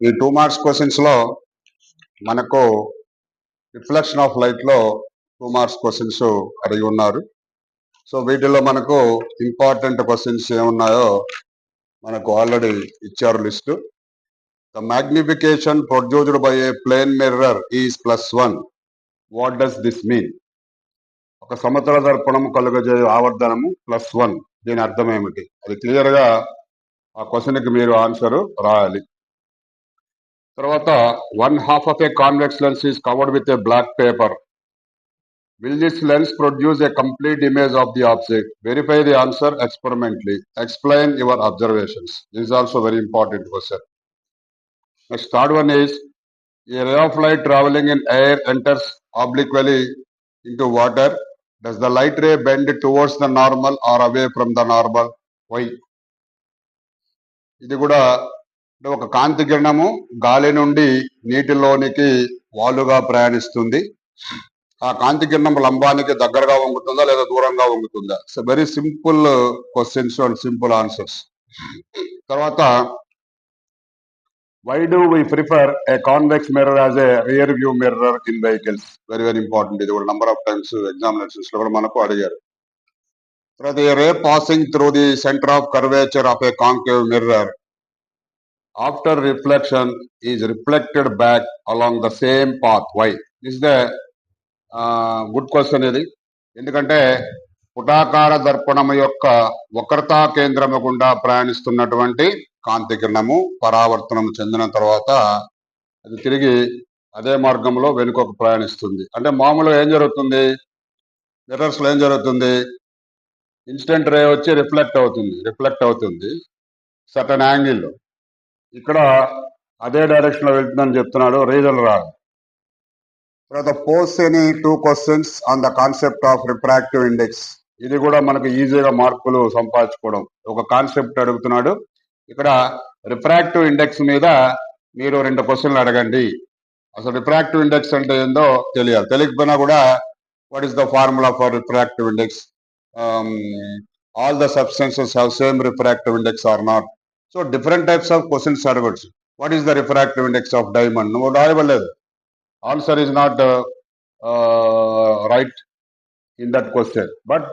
ఈ 2 marks questions లో మనకు రిఫ్లెక్షన్ ఆఫ్ లైట్ లో 2 మార్క్స్ క్వశ్చన్స్ అడిగి ఉన్నారు. సో వీటిలో మనకు ఇంపార్టెంట్ క్వశ్చన్స్ ఏమున్నాయో మనకు ఆల్రెడీ ఇచ్చారు list. The magnification produced by a plane mirror is +1. What does this mean? ఒక సమతల దర్పణం కలుగజే ఆవర్ధనము +1. దీని అర్థం ఏమిటి? అది క్లియర్ గా ఆ క్వశ్చన్ కి మీరు ఆన్సర్ రాయాలి. తర్వాత 1/2 of a convex lens is covered with a black paper. Will this lens produce a complete image of the object? Verify the answer experimentally. Explain your observations. This is also very important question. Next, third one is, a ray of light traveling in air enters obliquely into water. Does the light ray bend towards the normal or away from the normal? Why? ఇది కూడా ఒక కాంతి కిరణము గాలి నుండి నీటిలోనికి వాలుగా ప్రయాణిస్తుంది. ఆ కాంతి కిరణం లంబానికి దగ్గరగా వంగుతుందా లేదా దూరంగా వంగుతుందా? So very simple questions and simple answers. తర్వాత, why do we prefer a convex mirror as a rear view mirror in vehicles? Very very important. ఇది కూడా నంబర్ ఆఫ్ టైమ్స్ ఎగ్జామినేషన్స్ లో కూడా మనకు అడిగారు. తర్వాత, a ray passing through the centre of curvature of a concave mirror after reflection is reflected back along the same path. Why? This is the good question. ఇది ఎందుకంటే పుటాకార దర్పణము యొక్క వక్రతా కేంద్రము గుండా ప్రయాణిస్తున్నటువంటి కాంతి కిరణము పరావర్తనం చెందిన తర్వాత అది తిరిగి అదే మార్గంలో వెనుకకు ప్రయాణిస్తుంది. అంటే మామూలుగా ఏం జరుగుతుంది, మిర్రర్స్ లో ఏం జరుగుతుంది, ఇన్స్టెంట్ రే వచ్చి రిఫ్లెక్ట్ అవుతుంది సర్టన్ యాంగిల్లో. ఇక్కడ అదే డైరెక్షన్ లో వెళ్తుందని చెప్తున్నాడు, రీజన్ రాదు. తర్వాత, post any 2 questions on the concept of refractive index. ఇది కూడా మనకు ఈజీగా మార్కులు సంపాదించుకోవడం. ఒక కాన్సెప్ట్ అడుగుతున్నాడు, ఇక్కడ రిఫ్రాక్టివ్ ఇండెక్స్ మీద మీరు 2 క్వశ్చన్లు అడగండి. అసలు రిఫ్రాక్టివ్ ఇండెక్స్ అంటే ఏందో తెలియాలి. తెలియకపోయినా కూడా what is the formula for refractive index, all the substances have same refractive index or not. So different types of questions అడగచ్చు. What is the refractive index of diamond? నువ్వు రాయవలేదు, answer is not right in that question, but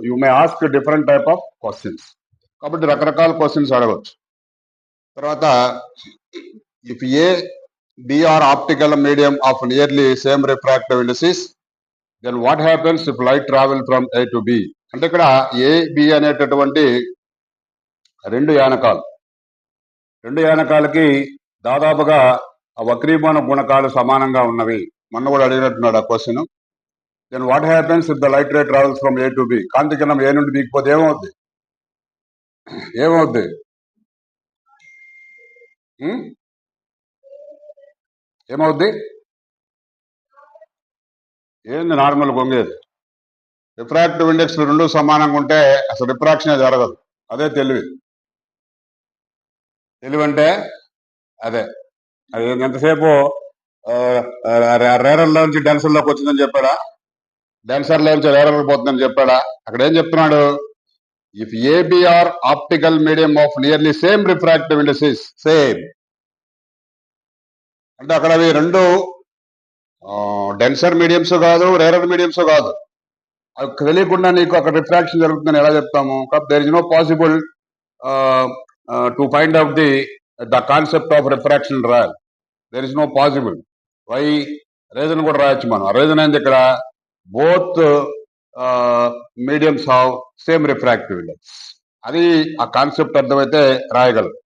you may ask different type of questions. కాబట్టి రకరకాల questions అడగచ్చు. తర్వాత, if a b are optical medium of nearly same refractive indexes, then what happens if light travel from a to B? అంటే ఇక్కడ A B అనేటటువంటి రెండు యానకాలకి దాదాపుగా ఆ వక్రీభవన గుణకాలు సమానంగా ఉన్నవి. మొన్న కూడా అడిగినట్టున్నాడు ఆ question. Then what happens if the light ray travels from a to b? కాంతి కిరణం ఏ నుండి బీకిపోతే ఏమవుద్ది? ఏంది నార్మల్ కొంగేది? రిఫ్రాక్టివ్ ఇండెక్స్ రెండు సమానంగా ఉంటే అసలు రిఫ్రాక్షన్ జరగదు. అదే తెలివి అంటే అదే. అది ఎంతసేపు రేరర్లోంచి డెన్సర్లోకి వచ్చిందని చెప్పాడా, డెన్సర్లోంచి రేరర్ పోతుందని చెప్పాడా? అక్కడ ఏం చెప్తున్నాడు, if a b are optical medium of nearly same refractive indexes, same అంటే అక్కడ అవి రెండు డెన్సర్ మీడియంస్ కాదు, రేరర్ మీడియంస్ కాదు. అది తెలియకుండా నీకు అక్కడ రిఫ్రాక్షన్ జరుగుతుందని ఎలా చెప్తాము? There is no possible to find out the concept of refraction రాయాలి. There is no possible. Why? Reason కూడా రాయొచ్చు మనం. రీజన్ ఏంది ఇక్కడ, both mediums have same refractive index. అది ఆ కాన్సెప్ట్ అర్థమైతే రాయగలరు.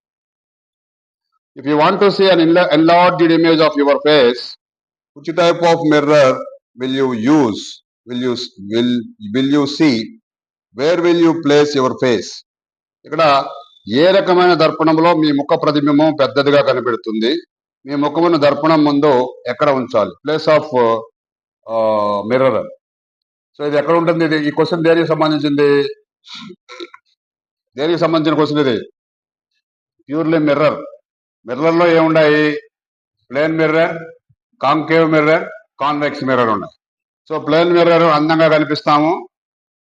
If you want to see an enlarged image of your face, which type of mirror will you use? Will you see? Where will you place your face? ఇక్కడ ఏ రకమైన దర్పణంలో మీ ముఖ ప్రతిబింబం పెద్దదిగా కనిపెడుతుంది? మీ ముఖమును దర్పణం ముందు ఎక్కడ ఉంచాలి? Place of mirror. సో ఇది ఎక్కడ ఉంటుంది? ఇది ఈ క్వశ్చన్ దేనికి సంబంధించింది? క్వశ్చన్ ఇది ప్యూర్లీ మిర్రర్. మిర్రర్లో ఏముండాయి? Plane mirror, concave mirror, convex mirror ఉన్నాయి. సో ప్లేన్ మిర్రర్ అందంగా కనిపిస్తాము,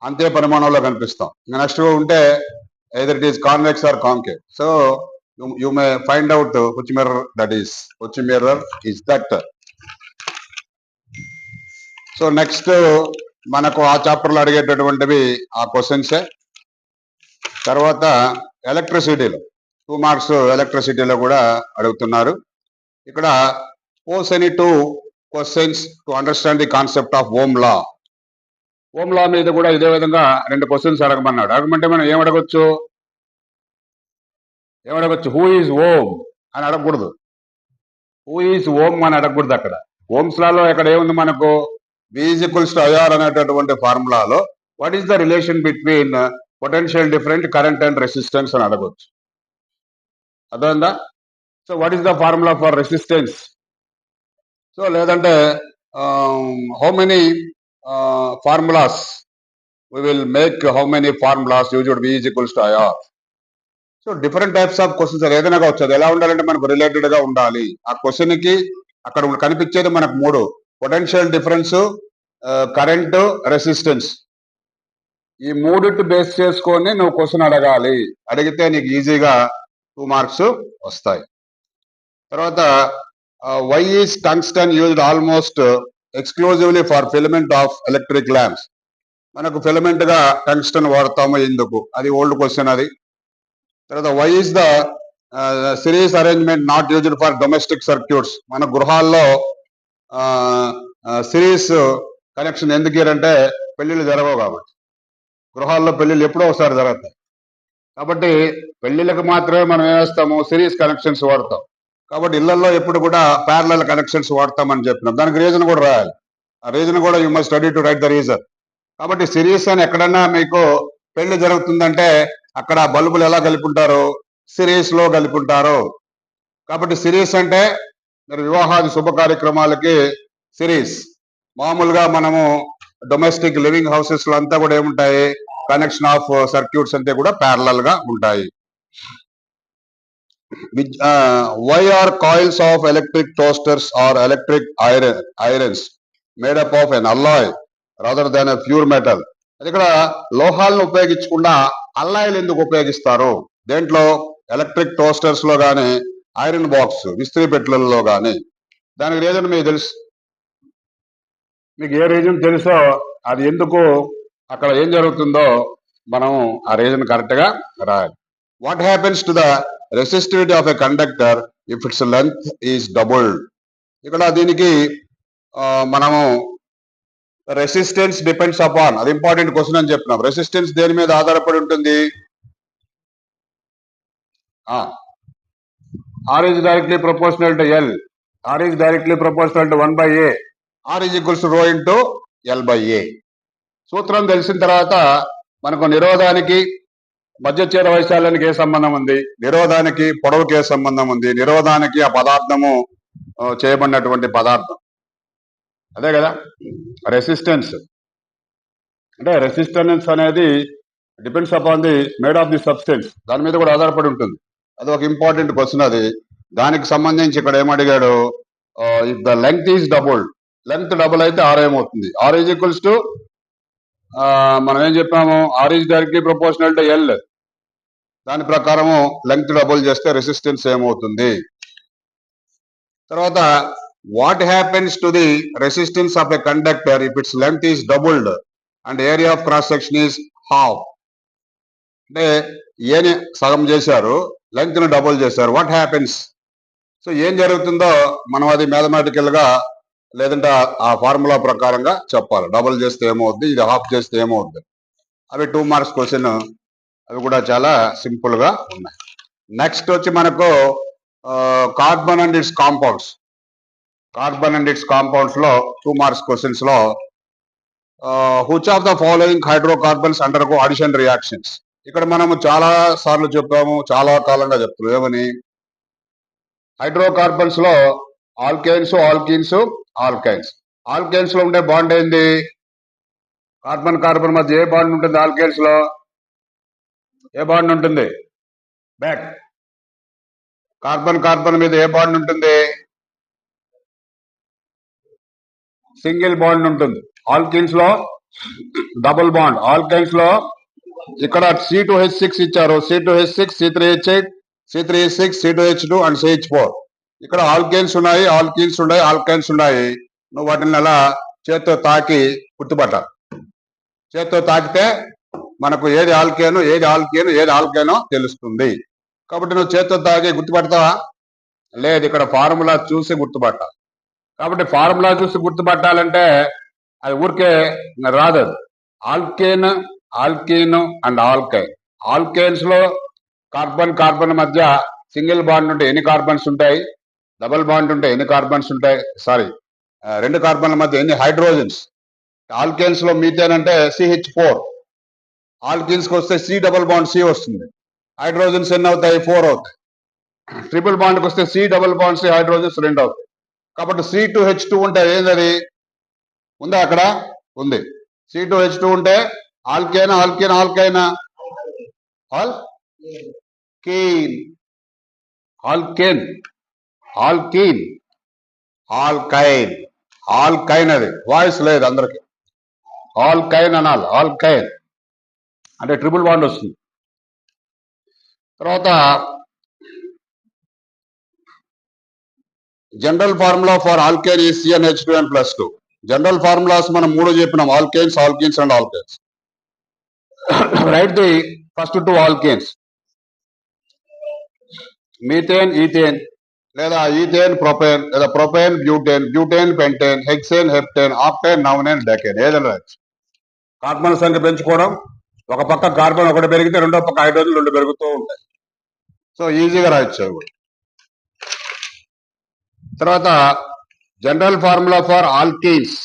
అంతే పరిమాణంలో కనిపిస్తాం. ఇంకా నెక్స్ట్ ఉంటే either it is convex or concave. So You may find out which mirror that is. Which mirror is that? So next మనకు ఆ చాప్టర్లో అడిగేటటువంటివి ఆ క్వశ్చన్సే. తర్వాత ఎలక్ట్రిసిటీలో 2 మార్క్స్ ఎలక్ట్రిసిటీలో కూడా అడుగుతున్నారు. ఇక్కడ pose any 2 questions to understand the concept of Ohm law. Ohm law మీద కూడా ఇదే విధంగా 2 క్వశ్చన్స్ అడగమన్నాడు. అడగమంటే మనం ఏమడగొచ్చు? హూ ఈజ్ ఓమ్ అని అడగకూడదు. హూ ఈజ్ ఓమ్ అని అడగకూడదు. అక్కడ ఓమ్స్ లాలో ఇక్కడ ఏముంది మనకు? V is equals to IR అనేటటువంటి ఫార్ములాలో what is the relation between potential different current and resistance అని అడగవచ్చు. అర్థమైందా? So what is the formula for resistance? So లేదంటే how many formulas we will make, how many formulas used V is equals to IR. So different types of questions ఏదైనా కావచ్చు. అది ఎలా ఉండాలంటే మనకు రిలేటెడ్ గా ఉండాలి. ఆ క్వశ్చన్ కి అక్కడ కనిపించేది మనకు 3: పొటెన్షియల్ డిఫరెన్స్, కరెంటు, రెసిస్టెన్స్. ఈ 3 బేస్ చేసుకొని నువ్వు క్వశ్చన్ అడగాలి. అడిగితే నీకు ఈజీగా 2 మార్క్స్ వస్తాయి. తర్వాత why is tungsten used almost exclusively for filament of electric lamps. మనకు ఫిలమెంట్ గా టంగ్స్టన్ వాడతాము ఎందుకు? అది ఓల్డ్ క్వశ్చన్ అది. తర్వాత why is the series arrangement not used for domestic circuits. మన గృహాల్లో సిరీస్ కనెక్షన్ ఎందుకు అంటే పెళ్లిళ్ళు జరగవు కాబట్టి. గృహాల్లో పెళ్లిళ్ళు ఎప్పుడో ఒకసారి జరుగుతాయి కాబట్టి పెళ్లిళ్ళకి మాత్రమే మనం ఏమేస్తాము? సిరీస్ కనెక్షన్స్ వాడతాం. కాబట్టి ఇళ్లలో ఎప్పుడు కూడా ప్యారలల్ కనెక్షన్స్ వాడతామని చెప్పినాం. దానికి రీజన్ కూడా రాయాలి. ఆ రీజన్ కూడా you must study to right the reason. కాబట్టి సిరీస్ అని ఎక్కడన్నా మీకు పెళ్లి జరుగుతుందంటే అక్కడ బల్బులు ఎలా కలిపుంటారు? సిరీస్ లో కలిపుంటారు. కాబట్టి సిరీస్ అంటే మరి వివాహాది శుభ కార్యక్రమాలకి సిరీస్. మామూలుగా మనము డొమెస్టిక్ లివింగ్ హౌసెస్ లో అంతా కూడా ఏముంటాయి? కనెక్షన్ ఆఫ్ సర్క్యూట్స్ అంతే కూడా ప్యారలల్ గా ఉంటాయి. Why are coils of electric toasters or electric irons made up of an alloy rather than a pure metal. అది ఇక్కడ లోహాలను ఉపయోగించకుండా అల్లాయిలు ఎందుకు ఉపయోగిస్తారు? దేంట్లో? ఎలక్ట్రిక్ టోస్టర్స్ లో గానీ, ఐరన్ బాక్స్ విస్త్రీ పెట్టెలలో గానీ. దానికి రీజన్ మీకు తెలుసు. మీకు ఏ రీజన్ తెలుసో అది ఎందుకు అక్కడ ఏం జరుగుతుందో మనం ఆ రీజన్ కరెక్ట్ గా రాయాలి. What happens to the resistivity of a conductor if it's length is doubled. ఇక్కడ దీనికి మనము రెసిస్టెన్స్ డిపెండ్స్ అపాన్, అది ఇంపార్టెంట్ క్వశ్చన్ అని చెప్పినాం. రెసిస్టెన్స్ దేని మీద ఆధారపడి ఉంటుంది? R is directly proportional to L. R is directly proportional to 1/A. R is equals to rho into L/A. సూత్రం తెలిసిన తర్వాత మనకు నిరోధానికి మధ్యఛేద వైశాల్యానికి ఏ సంబంధం ఉంది? నిరోధానికి పొడవుకి ఏ సంబంధం ఉంది? నిరోధానికి ఆ పదార్థము చేయబడినటువంటి పదార్థం అదే కదా రెసిస్టెన్స్. అంటే రెసిస్టెన్స్ అనేది depends upon the made of the substance. దాని మీద కూడా ఆధారపడి ఉంటుంది. అది ఒక ఇంపార్టెంట్ క్వశ్చన్. అది దానికి సంబంధించి ఇక్కడ ఏమడిగాడు? If the length is doubled, length double అయితే ఆర్ ఏమవుతుంది? ఆర్ ఈజ్ ఈక్వల్స్ టు మనం ఏం చెప్పాము? R is directly proportional to l. దాని ప్రకారము లెంగ్త్ డబుల్ చేస్తే రెసిస్టెన్స్ ఏమవుతుంది? తర్వాత what happens to the resistance of a conductor if its length is doubled and area of cross section is half. అంటే ఏని సగం చేశారు, లెంగ్త్ ను డబుల్ చేశారు. What happens? సో ఏం జరుగుతుందో మనం అది మ్యాథమెటికల్ గా లేదంటే ఆ ఫార్ములా ప్రకారంగా చెప్పాలి. డబుల్ చేస్తే ఏమవుద్ది, ఇది హాఫ్ చేస్తే ఏమవుద్ది. అవి 2 మార్క్స్ క్వశ్చన్. అవి కూడా చాలా సింపుల్ గా ఉన్నాయి. నెక్స్ట్ వచ్చి మనకు carbon and it's compounds. Carbon and it's compounds లో 2 మార్క్స్ క్వశ్చన్స్ లో which of the following hydrocarbons undergo addition reactions. ఇక్కడ మనము చాలా సార్లు చెప్పాము, చాలా కాలంగా చెప్తున్నాం. ఏమని? హైడ్రోకార్బన్స్ లో ఆల్కేన్స్, ఆల్కీన్స్, ఆల్కైన్స్. ఆల్కేన్స్ లో ఉండే బాండ్ ఏంది? కార్బన్ కార్బన్ మధ్య ఏ బాండ్ ఉంటుంది? ఆల్కేన్స్ లో ఏ బాండ్ ఉంటుంది? బ్యాక్. కార్బన్ కార్బన్ మీద ఏ బాండ్ ఉంటుంది? సింగిల్ బాండ్ ఉంటుంది. ఆల్కిన్స్ లో డబుల్ బాండ్. ఆల్కైన్స్ లో ఇక్కడ C2H6 ఇచ్చారు. C2H6, C3H8, C3H6, C2H2 and CH4. ఇక్కడ ఆల్కేన్స్ ఉన్నాయి, ఆల్కీన్స్ ఉన్నాయి, ఆల్కైన్స్ ఉన్నాయి. నువ్వు వాటిని అలా చేత్తో తాకి గుర్తుపట్టాలి. చేత్తో తాకితే మనకు ఏది ఆల్కేను, ఏది ఆల్కేను, ఏది ఆల్కేనో తెలుస్తుంది. కాబట్టి నువ్వు చేత్తో తాకి గుర్తుపడతావా? లేదు, ఇక్కడ ఫార్ములా చూసి గుర్తుపట్టాలి. కాబట్టి ఫార్ములా చూసి గుర్తుపట్టాలంటే అది ఊరికే రాదు. అది ఆల్కేన్, ఆల్కీన్ అండ్ ఆల్కైన్. ఆల్కేన్స్ లో కార్బన్ కార్బన్ మధ్య సింగిల్ బాండ్ ఉంటే ఎన్ని కార్బన్స్ ఉంటాయి, డబుల్ బాండ్ ఉంటే ఎన్ని కార్బన్స్ ఉంటాయి, సారీ రెండు కార్బన్ల మధ్య ఎన్ని హైడ్రోజన్స్. ఆల్కేన్స్ లో మీథేన్ అంటే CH4, ఆల్కిన్స్ కి వస్తే C డబుల్ బాండ్ C వస్తుంది. హైడ్రోజన్స్ ఎన్ని అవుతాయి? 4 అవుతాయి. ట్రిపుల్ బాండ్ కి వస్తే C double bond C, hydrogens 2 అవుతాయి. కాబట్టి C2H2 ఉంటే ఏంటది? ఉందా అక్కడ? ఉంది. C2H2 ఉంటే ఆల్కేన్, ఆల్కేన్, ఆల్కైనా? Alkene, alkane, alkene, alkyne, alkyne. అది వాయిస్ లేదు అందరికి. ఆల్కైన్ అనాలి. ఆల్కైన్ అంటే ట్రిపుల్ బాండ్ వస్తుంది. తర్వాత general formula for alkane is CnH2n+2. General formulas మనం 3 చెప్పినాం, alkanes, alkenes and alkynes. Right the first 2 alkanes. Methane, ethane, లేదా ఈథేన్ ప్రొపేన్, లేదా propane butane, butane pentane, hexane heptane, octane nonane decane. ఏదైనా carbon సంఖ్య పెంచుకోవడం. ఒక పక్క కార్బన్ ఒకటి పెరిగితే రెండో పక్క హైడ్రోజన్ 2 పెరుగుతూ ఉంటాయి. సో ఈజీగా రాయొచ్చు అవి కూడా. తర్వాత general formula for alkenes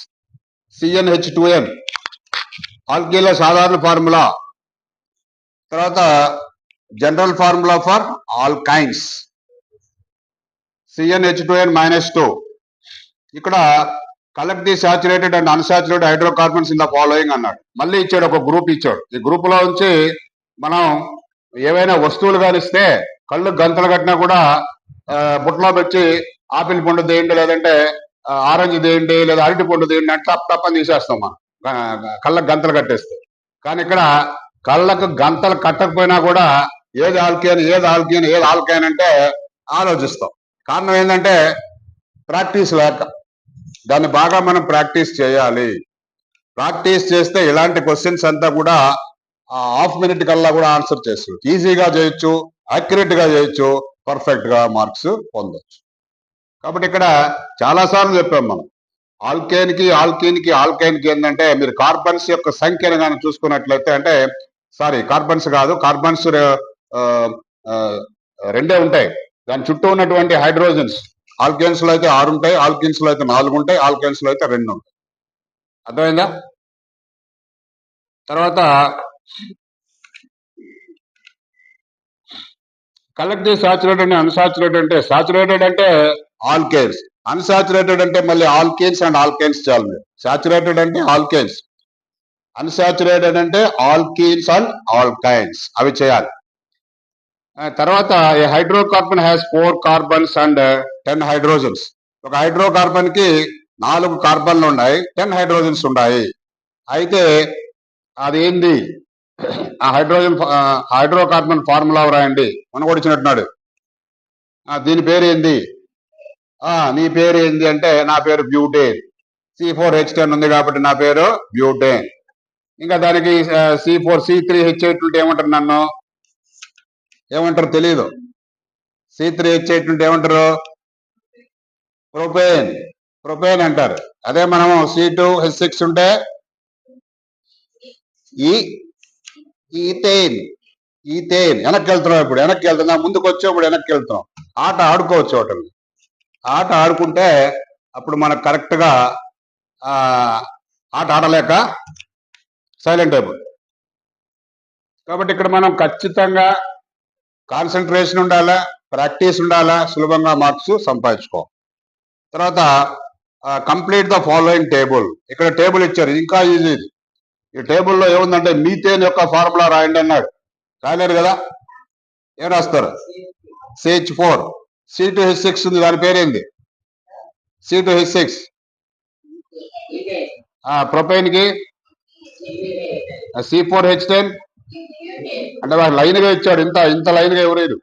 CnH2n. ఆల్కీన్ల సాధారణ ఫార్ములా. తర్వాత general formula for alkynes CnH2n-2. ఇక్కడ collect the saturated and unsaturated hydrocarbons in the following అన్నాడు. మళ్ళీ ఇచ్చాడు, ఒక గ్రూప్ ఇచ్చాడు. ఈ గ్రూప్ లో నుంచి మనం ఏవైనా వస్తువులు కానిస్తే కళ్ళు గంతలు కట్టినా కూడా బుట్టలో పెట్టి ఆపిల్ పండు తీయండి, లేదంటే ఆరెంజ్ తీయండి, లేదా అరటి పండు తీయండి అంటే తప్పని తీసేస్తాం మనం, కళ్ళకు గంతలు కట్టేస్తే. కానీ ఇక్కడ కళ్ళకు గంతలు కట్టకపోయినా కూడా ఏది ఆల్కేన్, ఏది ఆల్కేన్, ఏది ఆల్కైన్ అంటే ఆలోచిస్తాం. కారణం ఏంటంటే ప్రాక్టీస్ లేక. దాన్ని బాగా మనం ప్రాక్టీస్ చేయాలి. ప్రాక్టీస్ చేస్తే ఇలాంటి క్వశ్చన్స్ అంతా కూడా హాఫ్ మినిట్ కల్లా కూడా ఆన్సర్ చేస్తూ ఈజీగా చేయొచ్చు, యాక్యురేట్ గా చేయొచ్చు, పర్ఫెక్ట్ గా మార్క్స్ పొందొచ్చు. కాబట్టి ఇక్కడ చాలా సార్లు చెప్పాం మనం, ఆల్కేన్ కి, ఆల్కీన్ కి, ఆల్కైన్ కి ఏంటంటే మీరు కార్బన్స్ యొక్క సంఖ్యను కానీ చూసుకున్నట్లయితే, అంటే సారీ కార్బన్స్ కాదు, కార్బన్స్ రెండే ఉంటాయి. దాని చుట్టూ ఉన్నటువంటి హైడ్రోజన్స్ ఆల్కేన్స్ లో అయితే 6 ఉంటాయి, ఆల్కిన్స్ లో అయితే 4 ఉంటాయి, ఆల్కైన్స్ లో అయితే 2 ఉంటాయి. అర్థమైందా? తర్వాత collect the saturated and unsaturated. అంటే సాచురేటెడ్ అంటే ఆల్కేన్స్, అన్సాచురేటెడ్ అంటే మళ్ళీ ఆల్కేన్స్ అండ్ ఆల్కైన్స్ చాలు. సాచురేటెడ్ అంటే ఆల్కేన్స్, అన్సాచురేటెడ్ అంటే ఆల్కీన్స్ అండ్ ఆల్కైన్స్, అవి చేయాలి. తర్వాత a hydrocarbon has 4 carbons and 10 hydrogens. ఒక హైడ్రోకార్బన్ కి 4 కార్బన్లు ఉన్నాయి, 10 హైడ్రోజన్స్ ఉన్నాయి. అయితే అది ఏంది? ఆ హైడ్రోకార్బన్ ఫార్ములా రాయండి. మన కూడా ఇచ్చినట్టున్నాడు. దీని పేరు ఏంది? నీ పేరు ఏంది అంటే నా పేరు బ్యూటేన్. C4H10 ఉంది కాబట్టి నా పేరు బ్యూటేన్. ఇంకా దానికి C3H8 ఉంటే ఏమంటారు? నన్ను ఏమంటారు తెలీదు. C3H8 ఉంటే ఏమంటారు? ప్రొపేన్, ప్రొపేన్ అంటారు. అదే మనము C2H6 ఉంటే ఈథేన్, ఈథేన్. వెనక్కి వెళ్తున్నాం. ఇప్పుడు వెనక్కి వెళ్తున్నాం, ముందుకు వచ్చేప్పుడు వెనక్కి వెళ్తున్నాం. ఆట ఆడుకోవచ్చు. ఒకటి ఆట ఆడుకుంటే అప్పుడు మనకు కరెక్ట్ గా ఆట ఆడలేక సైలెంట్ అయిపోతుంది. కాబట్టి ఇక్కడ మనం ఖచ్చితంగా కాన్సన్ట్రేషన్ ఉండాలా, ప్రాక్టీస్ ఉండాలా, సులభంగా మార్క్స్ సంపాదించుకోవాలి. తర్వాత కంప్లీట్ ద ఫాలోయింగ్ టేబుల్. ఇక్కడ టేబుల్ ఇచ్చారు, ఇంకా ఈజీ. ఈ టేబుల్లో ఏముందంటే మీథేన్ యొక్క ఫార్ములా రాయండి అన్నాడు. రాయలేరు కదా, ఏం రాస్తారు? CH4. C2H6 ఉంది, దాని పేరేంది? C2H6. ప్రొపైన్ కి C4H10 అంటే వాడు లైన్ గా ఇచ్చాడు. ఇంత లైన్ గా ఎవరేరు.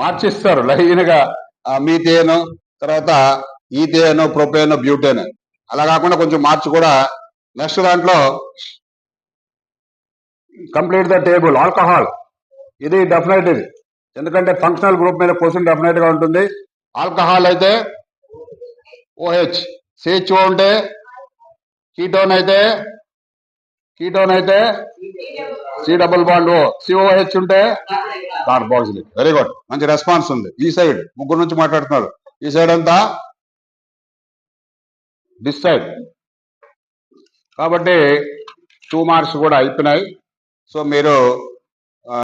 మార్చిస్తారు లైన్గా మీథేన్, తర్వాత ఈథేన్, ప్రొపేన్, బ్యూటేన్, అలా కాకుండా కొంచెం మార్చి కూడా నెక్స్ట్ దాంట్లో కంప్లీట్ ద టేబుల్. ఆల్కహాల్ ఇది డెఫినెట్, ఇది ఎందుకంటే ఫంక్షనల్ గ్రూప్ మీద క్వశ్చన్ డెఫినెట్ గా ఉంటుంది. ఆల్కహాల్ అయితే ఓహెచ్, సిహెచ్ఓ ఉంటే కీటోన్ అయితే C double bond O, COH ఉంటే కార్బాక్సిలిక్. వెరీ గుడ్, మంచి రెస్పాన్స్ ఉంది. ఈ సైడ్ ముగ్గురు నుంచి మాట్లాడుతున్నారు, ఈ సైడ్ అంతా దిస్ సైడ్. కాబట్టి 2 మార్క్స్ కూడా అయిపోయినాయి. సో మీరు